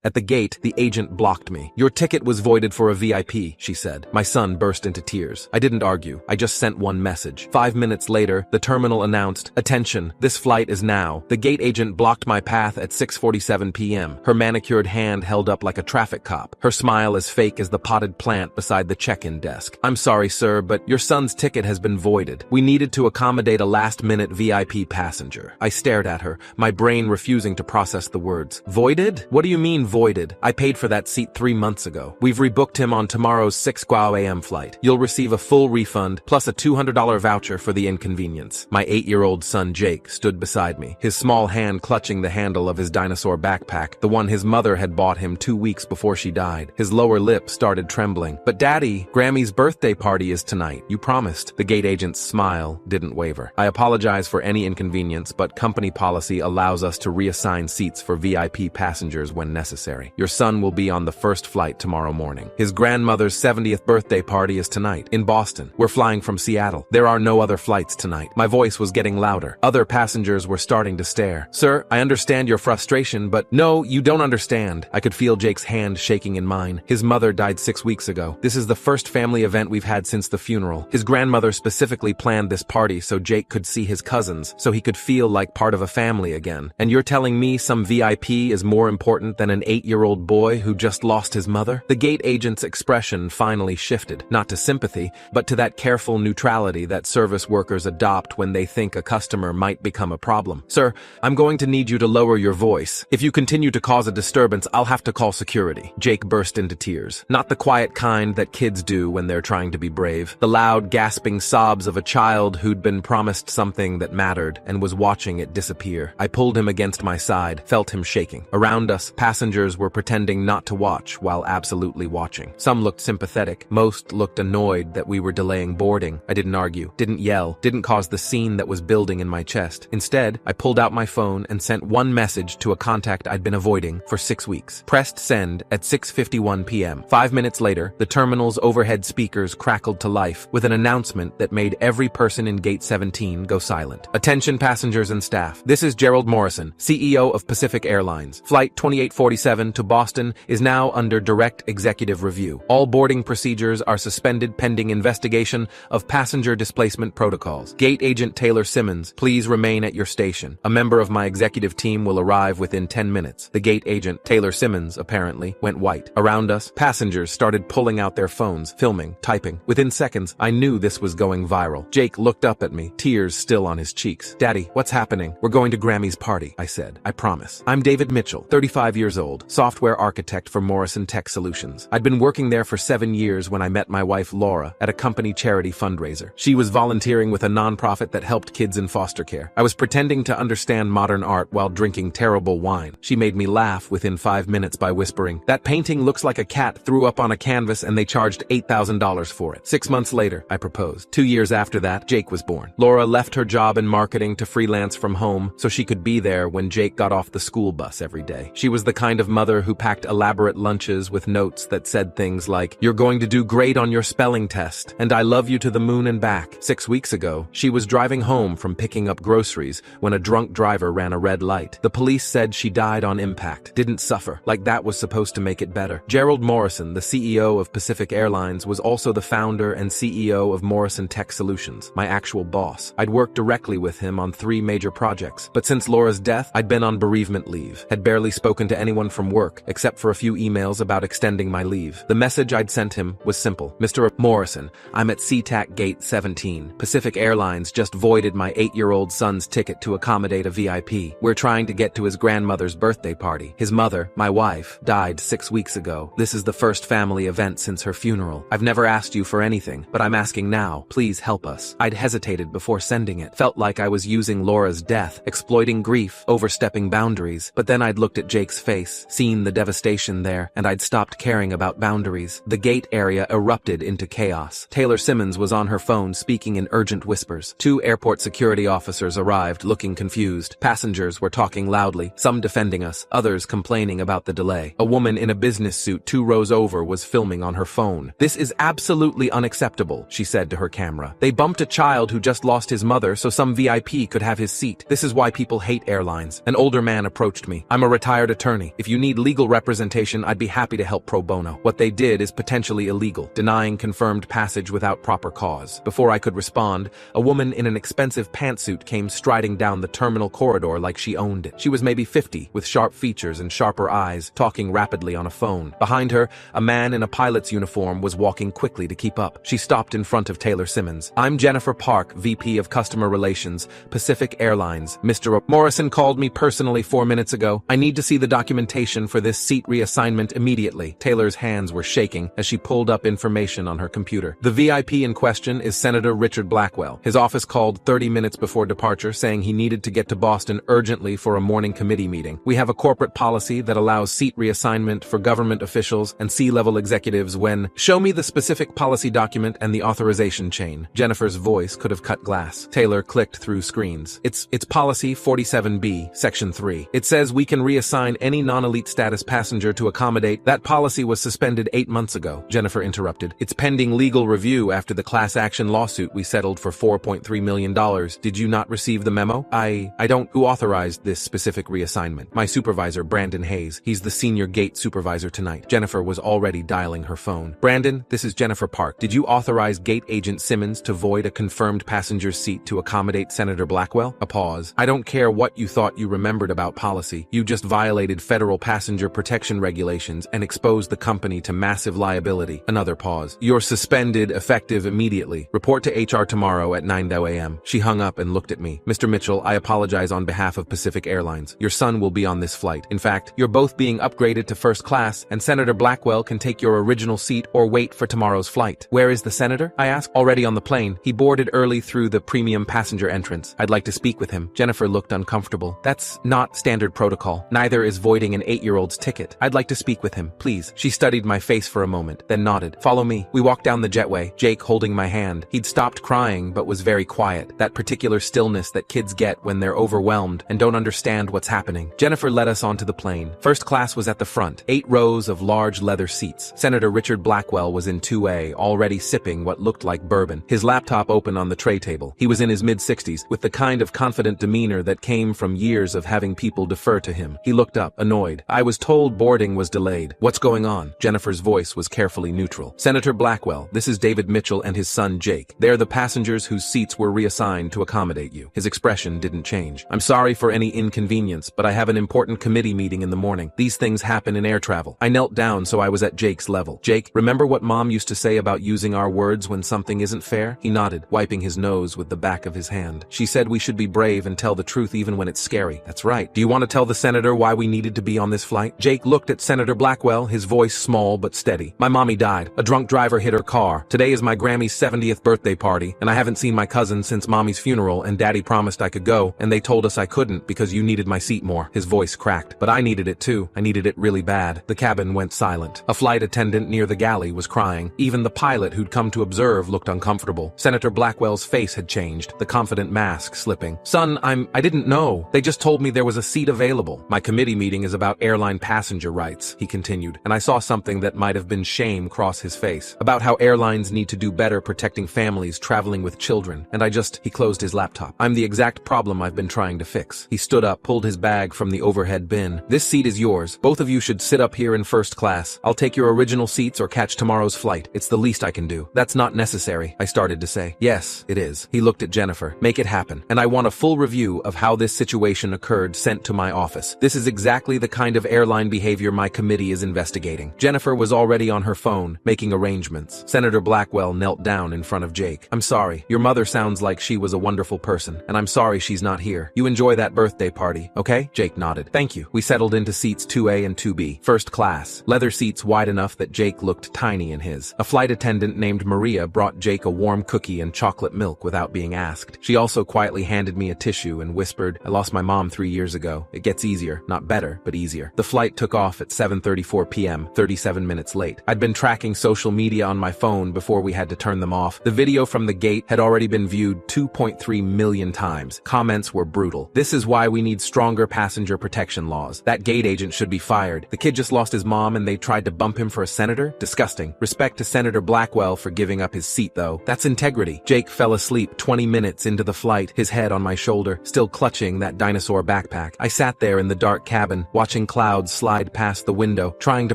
At the gate, the agent blocked me. "Your ticket was voided for a VIP," she said. My son burst into tears. I didn't argue. I just sent one message. 5 minutes later, the terminal announced, "Attention, this flight is now." The gate agent blocked my path at 6:47 p.m. Her manicured hand held up like a traffic cop. Her smile as fake as the potted plant beside the check-in desk. "I'm sorry, sir, but your son's ticket has been voided. We needed to accommodate a last-minute VIP passenger." I stared at her, my brain refusing to process the words. "Voided? What do you mean voided? I paid for that seat 3 months ago. We've rebooked him on tomorrow's 6 a.m. flight. You'll receive a full refund, plus a $200 voucher for the inconvenience." My 8-year-old son Jake stood beside me, his small hand clutching the handle of his dinosaur backpack, the one his mother had bought him 2 weeks before she died. His lower lip started trembling. "But Daddy, Grammy's birthday party is tonight. You promised." The gate agent's smile didn't waver. "I apologize for any inconvenience, but company policy allows us to reassign seats for VIP passengers when necessary. Your son will be on the first flight tomorrow morning. His grandmother's 70th birthday party is tonight, in Boston. We're flying from Seattle. There are no other flights tonight." My voice was getting louder. Other passengers were starting to stare. "Sir, I understand your frustration, but..." "No, you don't understand." I could feel Jake's hand shaking in mine. His mother died 6 weeks ago. This is the first family event we've had since the funeral. His grandmother specifically planned this party so Jake could see his cousins, so he could feel like part of a family again. And you're telling me some VIP is more important than an 8-year-old boy who just lost his mother? The gate agent's expression finally shifted, not to sympathy, but to that careful neutrality that service workers adopt when they think a customer might become a problem. "Sir, I'm going to need you to lower your voice. If you continue to cause a disturbance, I'll have to call security." Jake burst into tears. Not the quiet kind that kids do when they're trying to be brave. The loud, gasping sobs of a child who'd been promised something that mattered and was watching it disappear. I pulled him against my side, felt him shaking. Around us, passengers were pretending not to watch while absolutely watching. Some looked sympathetic. Most looked annoyed that we were delaying boarding. I didn't argue, didn't yell, didn't cause the scene that was building in my chest. Instead, I pulled out my phone and sent one message to a contact I'd been avoiding for 6 weeks. Pressed send at 6:51 p.m. 5 minutes later, the terminal's overhead speakers crackled to life with an announcement that made every person in Gate 17 go silent. "Attention passengers and staff. This is Gerald Morrison, CEO of Pacific Airlines. Flight 2847 to Boston is now under direct executive review. All boarding procedures are suspended pending investigation of passenger displacement protocols. Gate agent Taylor Simmons, please remain at your station. A member of my executive team will arrive within 10 minutes. The gate agent, Taylor Simmons, apparently, went white. Around us, passengers started pulling out their phones, filming, typing. Within seconds, I knew this was going viral. Jake looked up at me, tears still on his cheeks. "Daddy, what's happening?" "We're going to Grammy's party," I said. "I promise." "I'm David Mitchell, 35 years old, software architect for Morrison Tech Solutions. I'd been working there for 7 years when I met my wife Laura at a company charity fundraiser. She was volunteering with a nonprofit that helped kids in foster care. I was pretending to understand modern art while drinking terrible wine. She made me laugh within 5 minutes by whispering, "That painting looks like a cat threw up on a canvas and they charged $8,000 for it." 6 months later, I proposed. 2 years after that, Jake was born. Laura left her job in marketing to freelance from home so she could be there when Jake got off the school bus every day. She was the kind of mother who packed elaborate lunches with notes that said things like, "You're going to do great on your spelling test," and "I love you to the moon and back." 6 weeks ago, she was driving home from picking up groceries when a drunk driver ran a red light. The police said she died on impact, didn't suffer, like that was supposed to make it better. Gerald Morrison, the CEO of Pacific Airlines, was also the founder and CEO of Morrison Tech Solutions, my actual boss. I'd worked directly with him on 3 major projects, but since Laura's death, I'd been on bereavement leave, had barely spoken to anyone from work, except for a few emails about extending my leave. The message I'd sent him was simple. "Mr. Morrison, I'm at SeaTac Gate 17. Pacific Airlines just voided my 8-year-old son's ticket to accommodate a VIP. We're trying to get to his grandmother's birthday party. His mother, my wife, died 6 weeks ago. This is the first family event since her funeral. I've never asked you for anything, but I'm asking now. Please help us." I'd hesitated before sending it. Felt like I was using Laura's death, exploiting grief, overstepping boundaries. But then I'd looked at Jake's face, seen the devastation there, and I'd stopped caring about boundaries. The gate area erupted into chaos. Taylor Simmons was on her phone speaking in urgent whispers. 2 airport security officers arrived, looking confused. Passengers were talking loudly, some defending us, others complaining about the delay. A woman in a business suit 2 rows over was filming on her phone. "This is absolutely unacceptable," she said to her camera. "They bumped a child who just lost his mother so some VIP could have his seat. This is why people hate airlines." An older man approached me. "I'm a retired attorney. If If you need legal representation, I'd be happy to help pro bono. What they did is potentially illegal, denying confirmed passage without proper cause. Before I could respond, a woman in an expensive pantsuit came striding down the terminal corridor like she owned it. She was maybe 50, with sharp features and sharper eyes, talking rapidly on a phone. Behind her, a man in a pilot's uniform was walking quickly to keep up. She stopped in front of Taylor Simmons. "I'm Jennifer Park, VP of Customer Relations, Pacific Airlines. Mr. Morrison called me personally 4 minutes ago. I need to see the documentation for this seat reassignment immediately." Taylor's hands were shaking as she pulled up information on her computer. "The VIP in question is Senator Richard Blackwell. His office called 30 minutes before departure saying he needed to get to Boston urgently for a morning committee meeting. We have a corporate policy that allows seat reassignment for government officials and C-level executives when— Show me the specific policy document and the authorization chain." Jennifer's voice could have cut glass. Taylor clicked through screens. It's policy 47B, section 3. It says we can reassign any non-elite status passenger to accommodate. That policy was suspended 8 months ago, Jennifer interrupted. It's pending legal review after the class action lawsuit we settled for $4.3 million. Did you not receive the memo? I don't. Who authorized this specific reassignment? My supervisor, Brandon Hayes. He's the senior gate supervisor tonight. Jennifer was already dialing her phone. "Brandon, this is Jennifer Park. Did you authorize Gate Agent Simmons to void a confirmed passenger's seat to accommodate Senator Blackwell?" A pause. "I don't care what you thought you remembered about policy. You just violated federal passenger protection regulations and exposed the company to massive liability." Another pause. "You're suspended, effective immediately. Report to HR tomorrow at 9 a.m. She hung up and looked at me. "Mr. Mitchell, I apologize on behalf of Pacific Airlines. Your son will be on this flight. In fact, you're both being upgraded to first class, and Senator Blackwell can take your original seat or wait for tomorrow's flight." "Where is the senator?" I asked. "Already on the plane. He boarded early through the premium passenger entrance. I'd like to speak with him." Jennifer looked uncomfortable. "That's not standard protocol. Neither is voiding an 8-year-old's ticket. I'd like to speak with him, please." She studied my face for a moment, then nodded. "Follow me." We walked down the jetway, Jake holding my hand. He'd stopped crying but was very quiet. That particular stillness that kids get when they're overwhelmed and don't understand what's happening. Jennifer led us onto the plane. First class was at the front, 8 rows of large leather seats. Senator Richard Blackwell was in 2A, already sipping what looked like bourbon. His laptop open on the tray table. He was in his mid-60s, with the kind of confident demeanor that came from years of having people defer to him. He looked up, annoyed. "I was told boarding was delayed." "What's going on?" Jennifer's voice was carefully neutral. "Senator Blackwell, this is David Mitchell and his son Jake. They're the passengers whose seats were reassigned to accommodate you." His expression didn't change. "I'm sorry for any inconvenience, but I have an important committee meeting in the morning. These things happen in air travel." I knelt down so I was at Jake's level. "Jake, remember what Mom used to say about using our words when something isn't fair?" He nodded, wiping his nose with the back of his hand. "She said we should be brave and tell the truth even when it's scary." "That's right. Do you want to tell the senator why we needed to be on this flight?" Jake looked at Senator Blackwell, his voice small but steady. "My mommy died. A drunk driver hit her car. Today is my Grammy's 70th birthday party, and I haven't seen my cousin since Mommy's funeral, and Daddy promised I could go, and they told us I couldn't because you needed my seat more." His voice cracked. "But I needed it too. I needed it really bad." The cabin went silent. A flight attendant near the galley was crying. Even the pilot who'd come to observe looked uncomfortable. Senator Blackwell's face had changed, the confident mask slipping. "Son, I didn't know. They just told me there was a seat available. My committee meeting is about airline passenger rights," he continued, and I saw something that might have been shame cross his face. "About how airlines need to do better protecting families traveling with children, and he closed his laptop. "I'm the exact problem I've been trying to fix." He stood up, pulled his bag from the overhead bin. "This seat is yours. Both of you should sit up here in first class. I'll take your original seats or catch tomorrow's flight. It's the least I can do." "That's not necessary," I started to say. "Yes, it is." He looked at Jennifer. "Make it happen. And I want a full review of how this situation occurred sent to my office. This is exactly the kind of airline behavior my committee is investigating." Jennifer was already on her phone, making arrangements. Senator Blackwell knelt down in front of Jake. "I'm sorry. Your mother sounds like she was a wonderful person, and I'm sorry she's not here. You enjoy that birthday party, okay?" Jake nodded. "Thank you." We settled into seats 2A and 2B, first class, leather seats wide enough that Jake looked tiny in his. A flight attendant named Maria brought Jake a warm cookie and chocolate milk without being asked. She also quietly handed me a tissue and whispered, "I lost my mom 3 years ago. It gets easier. Not better, but easier." The flight took off at 7:34 p.m., 37 minutes late. I'd been tracking social media on my phone before we had to turn them off. The video from the gate had already been viewed 2.3 million times. Comments were brutal. "This is why we need stronger passenger protection laws. That gate agent should be fired. The kid just lost his mom and they tried to bump him for a senator? Disgusting. Respect to Senator Blackwell for giving up his seat though. That's integrity." Jake fell asleep 20 minutes into the flight, his head on my shoulder, still clutching that dinosaur backpack. I sat there in the dark cabin, watching watching clouds slide past the window, trying to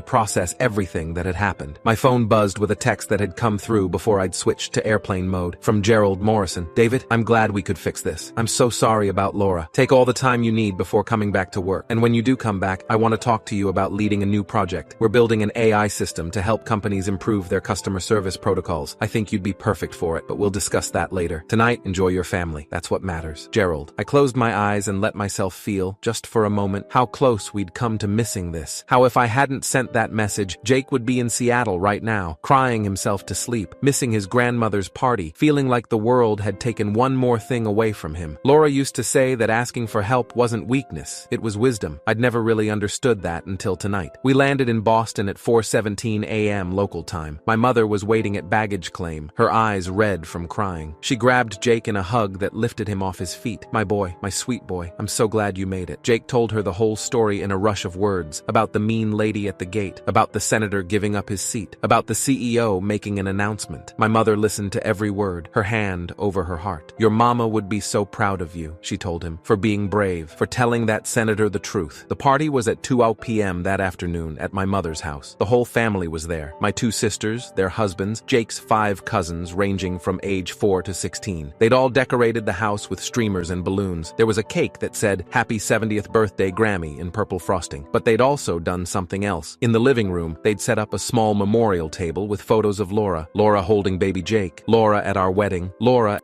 process everything that had happened. My phone buzzed with a text that had come through before I'd switched to airplane mode. From Gerald Morrison. David, I'm glad we could fix this. I'm so sorry about Laura. Take all the time you need before coming back to work. And when you do come back, I want to talk to you about leading a new project. We're building an AI system to help companies improve their customer service protocols. I think you'd be perfect for it, but we'll discuss that later. Tonight, enjoy your family. That's what matters. Gerald. I closed my eyes and let myself feel, just for a moment, how close we'd come to missing this. How if I hadn't sent that message, Jake would be in Seattle right now, crying himself to sleep, missing his grandmother's party, feeling like the world had taken one more thing away from him. Laura used to say that asking for help wasn't weakness, it was wisdom. I'd never really understood that until tonight. We landed in Boston at 4:17 a.m. local time. My mother was waiting at baggage claim, her eyes red from crying. She grabbed Jake in a hug that lifted him off his feet. My boy, my sweet boy, I'm so glad you made it. Jake told her the whole story in a rush of words, about the mean lady at the gate, about the senator giving up his seat, about the CEO making an announcement. My mother listened to every word, her hand over her heart. Your mama would be so proud of you, she told him, for being brave, for telling that senator the truth. The party was at 2 p.m. that afternoon at my mother's house. The whole family was there. My 2 sisters, their husbands, Jake's 5 cousins ranging from age 4 to 16. They'd all decorated the house with streamers and balloons. There was a cake that said, "Happy 70th birthday Grammy" in purple frosting. But they'd also done something else. In the living room, they'd set up a small memorial table with photos of Laura. Laura holding baby Jake. Laura at our wedding. Laura